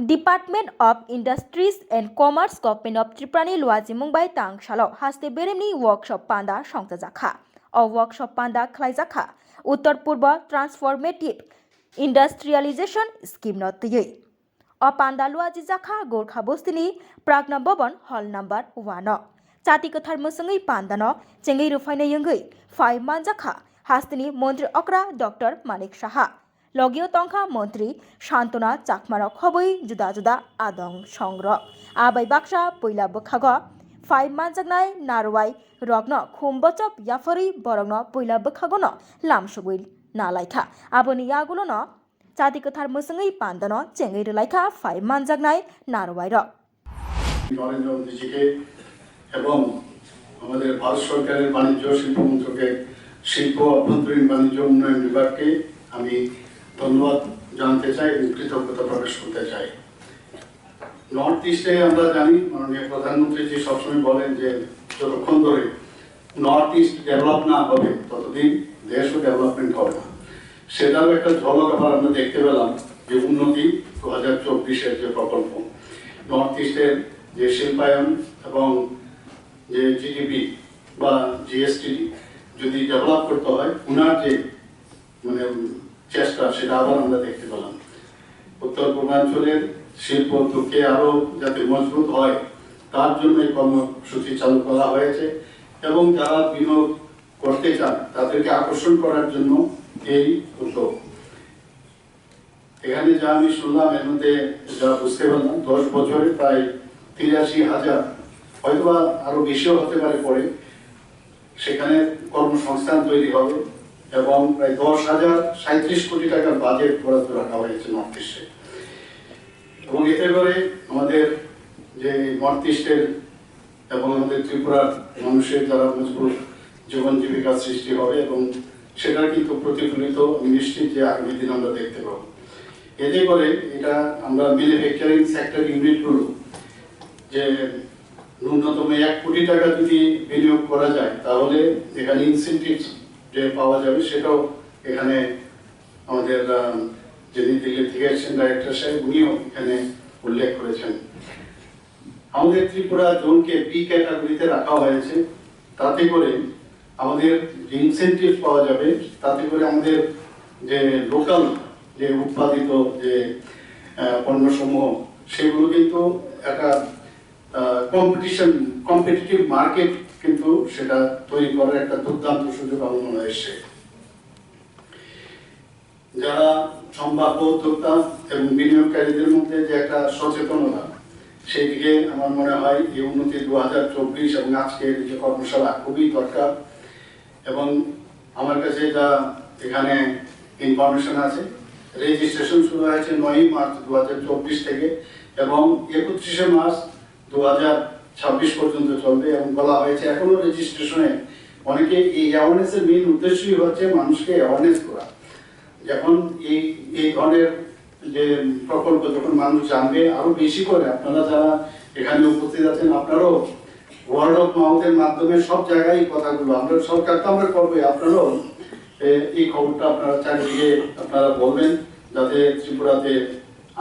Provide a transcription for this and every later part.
Department of Industries and Commerce Government of Tripura Manjakmungbai Tangshalo haste beremni workshop panda khwlaijakha o workshop panda khwlaijakha Uttar Purba Transformative Industrialization Scheme no tui o panda khwlaijakha Gorkha Bostini pragna bhawan hall number 1 chati kothar musungi panda no chengai rufaina yengui 5 manjakha hastini Mantri Okra Dr. Manik Saha লগীয় Tankha মন্ত্রী শান্তনা চাকমারক হবই জুদা জুদা আদং সংগ্রহ আবাই বাক্সা পয়লা বখাগ phi মানজাগনাই নারওয়াই রগ্ন খুমবচপ ইয়াফরি বরগ্ন পয়লা বখাগন লামসগুই নালাইখা আবনি ইয়াগুলো চাতি কথার মুসঙ্গই পান্দানো চেঙ্গই রলাইখা phi মানজাগনাই নারওয়াই rock Narendra মোদীজিকে এবং আমাদের ভারত সরকারের বাণিজ্য শিল্প মন্ত্রকের শিল্প অভ্যন্তরীণ বাণিজ্য উন্নয়ন বিভাগকে আমি ধন্যবাদ জানাতে চাই এবং কৃতজ্ঞতা প্রকাশ করতে চাই। নর্থ ইস্টে আমরা জানি মাননীয় প্রধানমন্ত্রী যে সবসময় বলেন যে যতক্ষণ ধরে নর্থ ইস্ট ডেভেলপ না হবে ততদিন দেশও ডেভেলপমেন্ট হবে না। সেটারও একটা ঝলক আবার আমরা দেখতে পেলাম যে উন্নতি 2024-এর যে প্রকল্প নর্থ ইস্টের যে শিল্পায়ন এবং যে জিডিপি বা জিএসটি যদি ডেভেলপ করতে হয় উনার যে মানে চেষ্টা সেটা আবার আমরা দেখতে পেলাম। উত্তর পূর্বাঞ্চলের শিল্প উদ্যোগকে আরো যাতে মজবুত হয় তার জন্য এই কর্মসূচি চালু করা হয়েছে এবং যারা বিনিয়োগ করতে চান তাদেরকে আকর্ষণ করার জন্য এই উদ্যোগ। এখানে যা আমি শুনলাম এর মধ্যে যা বুঝতে পারলাম 10 বছরে প্রায় 83,000 হয়তোবা আরো বেশিও হতে পারে পরে সেখানে কর্মসংস্থান তৈরি হবে এবং প্রায় 10,037 কোটি টাকার বাজেট বরাদ্দ রাখা হয়েছে নর্থ ইস্টে এবং এতে করে আমাদের যে নর্থ ইস্টের এবং আমাদের ত্রিপুরার মানুষের যারা মজবুত জীবন জীবিকা সৃষ্টি হবে এবং সেটা কিন্তু প্রতিফলিত নিশ্চিত যে আগামী দিন আমরা দেখতে পাবো। এতে করে এটা আমরা ম্যানুফ্যাকচারিং সেক্টর ইউনিটগুলো যে ন্যূনতম 1 কোটি টাকা যদি বিনিয়োগ করা যায় তাহলে এখানে ইনসেন্টিভ যে পাওয়া যাবে সেটাও এখানে আমাদের যিনি দিল্লি থেকে এসেছেন ডাইরেক্টর সাহেব উনিও এখানে উল্লেখ করেছেন। আমাদের ত্রিপুরা জোনকে বি ক্যাটাগরিতে রাখা হয়েছে তাতে করে আমাদের যে ইনসেন্টিভ পাওয়া যাবে তাতে করে আমাদের যে লোকাল যে উৎপাদিত যে পণ্যসমূহ সেগুলো কিন্তু একটা কম্পিটিটিভ মার্কেট কিন্তু সেটা তৈরি করার একটা দুর্দান্ত সুযোগ আমার মনে হয় এসছে। যারা সম্ভাব্য উদ্যোক্তা এবং বিনিয়োগকারীদের মধ্যে যে একটা সচেতনতা সেই দিকে আমার মনে হয় এই উন্নতি 2024 এবং আজকের যে কর্মশালা খুবই দরকার এবং আমার কাছে যা এখানে ইনফরমেশন আছে রেজিস্ট্রেশন শুরু হয়েছে 9 মার্চ 2024 থেকে এবং 31 মার্চ 2026 পর্যন্ত চলবে এবং বলা হয়েছে এখনো রেজিস্ট্রেশনে অনেকে এই অ্যাওয়ারনেসের মেইন উদ্দেশ্যই হচ্ছে মানুষকে অ্যাওয়ারনেস করা। যখন এই ধরনের যে প্রকল্প যখন মানুষ জানবে আরো বেশি করে আপনারা যারা এখানে উপস্থিত আছেন আপনারাও ওয়ার্ড অফ মাউথের মাধ্যমে সব জায়গায় এই কথাগুলো আমরা সরকার তো আমরা করবো আপনারাও এই খবরটা আপনারা চারিদিকে আপনারা বলবেন যাতে ত্রিপুরাতে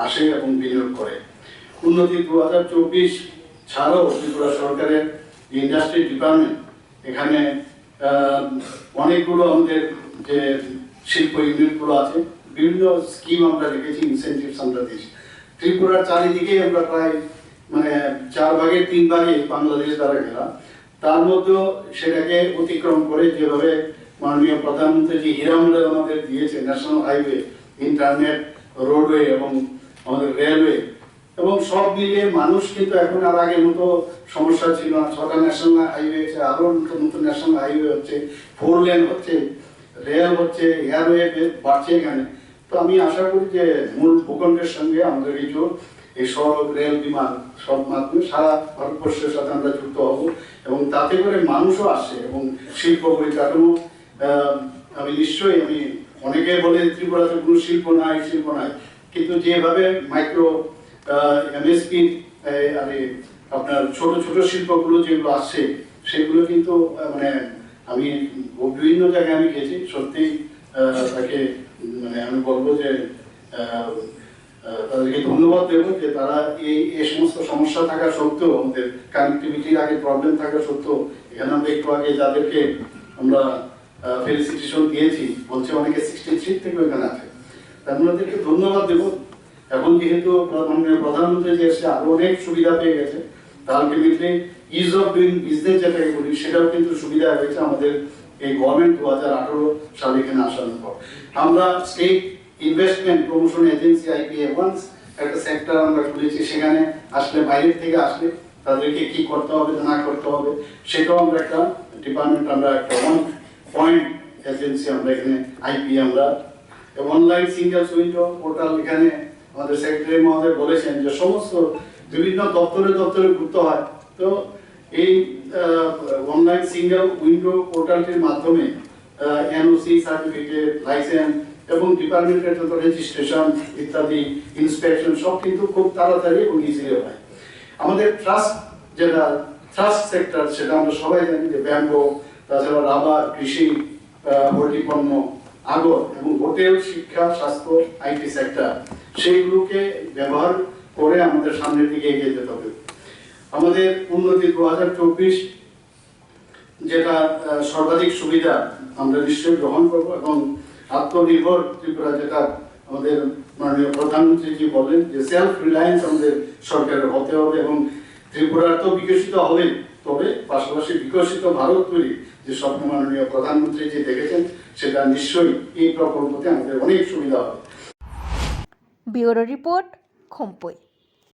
আসে এবং বিনিয়োগ করে। উন্নতি 2024 ছাড়াও ত্রিপুরা সরকারের ইন্ডাস্ট্রি ডিপার্টমেন্ট এখানে অনেকগুলো আমাদের যে শিল্প ইউনিটগুলো আছে বিভিন্ন স্কিম আমরা রেখেছি ইনসেন্টিভস আমরা দিয়েছি। ত্রিপুরার চারিদিকে আমরা প্রায় মানে 4 ভাগের 3 ভাগে বাংলাদেশ দ্বারা ঘেরা তার মধ্যেও সেটাকে অতিক্রম করে যেভাবে মাননীয় প্রধানমন্ত্রী যে হীরামন্ডল আমাদের দিয়েছে ন্যাশনাল হাইওয়ে ইন্টারনেট রোডওয়ে এবং আমাদের রেলওয়ে এবং সব মিলিয়ে মানুষ কিন্তু এখন আর আগের মতো সমস্যা ছিল না। 6টা ন্যাশনাল হাইওয়ে আছে আরো নতুন ন্যাশনাল হাইওয়ে হচ্ছে 4 লেন হচ্ছে রেল হচ্ছে এয়ারওয়ে বাড়ছে এখানে। তো আমি আশা করি যে মূল ভূখণ্ডের সঙ্গে আমাদের এই সড়ক রেল বিমান সব মাধ্যমে সারা ভারতবর্ষের সাথে আমরা যুক্ত হব এবং তাতে করে মানুষও আসে এবং শিল্প পরিকাঠামো আমি নিশ্চয়ই আমি অনেকে বলে ত্রিপুরাতে কোনো শিল্প নাই কিন্তু যেভাবে মাইক্রো এমএসপি আপনার ছোট ছোট শিল্পগুলো যেগুলো আসছে সেগুলো কিন্তু মানে আমি বিভিন্ন জায়গায় আমি গেছি সত্যি তাকে মানে আমি বলবো যে তাদেরকে ধন্যবাদ দেব যে তারা এই সমস্ত সমস্যা থাকা সত্ত্বেও, আমাদের কানেক্টিভিটির আগে প্রবলেম থাকা সত্ত্বেও, এখানে আমরা একটু আগে যাদেরকে আমরা ফেলিসিটেশন দিয়েছি, বলছে অনেকে 63 থেকে এখানে আছে, আপনাদেরকে ধন্যবাদ দেব। এখন যেহেতু প্রধানমন্ত্রী যে এসে আরো অনেক সুবিধা পেয়ে গেছে, ultimately is of doing business যেটাকে বলি, সেটাও কিন্তু সুবিধা হয়েছে আমাদের এই গভর্নমেন্ট 2018 সালে এখানে আসার পর। আমরা state investment promotion agency IPA once একটা সেক্টর আমরা খুলেছি, সেখানে আসলে বাইরের থেকে আসলে তাদেরকে কি করতে হবে না করতে হবে সেটাও আমরা একটা ডিপার্টমেন্ট, আমরা একটা ওয়ান পয়েন্ট এজেন্সি আমরা এখানে IPA, আমরা অনলাইন সিঙ্গেল উইন্ডো পোর্টাল এখানে আমাদের সেক্রেটারি মহোদয় বলেছেন যে সমস্ত বিভিন্ন দপ্তরে ঘুরতে হয়, তো এই অনলাইন সিঙ্গেল উইন্ডো পোর্টালটির মাধ্যমে NOC সার্টিফিকেট, লাইসেন্স এবং ডিপার্টমেন্টের যত রেজিস্ট্রেশন ইত্যাদি ইন্সপেকশন সব কিন্তু খুব তাড়াতাড়ি এবং ইজিলি হয়। আমাদের ট্রাস্ট যেটা ট্রাস্ট সেক্টর, সেটা আমরা সবাই জানি যে ব্যাম্বো, তাছাড়া রাবার, কৃষি, পোল্ট্রি পণ্য, আগর এবং হোটেল, শিক্ষা, স্বাস্থ্য, IT সেক্টর, সেইগুলোকে ব্যবহার করে আমাদের সামনের দিকে এগিয়ে যেতে হবে। আমাদের উন্নতি 2024 যেটা সর্বাধিক সুবিধা আমরা নিশ্চয়ই গ্রহণ করব, এবং আত্মনির্ভর ত্রিপুরা যেটা আমাদের মাননীয় প্রধানমন্ত্রীজি বলেন যে সেলফ রিলায়েন্স আমাদের সরকারের হতে হবে, এবং ত্রিপুরার তো বিকশিত হবে, তবে পাশাপাশি বিকশিত ভারত তৈরি যে স্বপ্ন মাননীয় প্রধানমন্ত্রীজি দেখেছেন, সেটা নিশ্চয়ই এই প্রকল্পতে আমাদের অনেক সুবিধা হবে। Bureau report, খুম্পুই।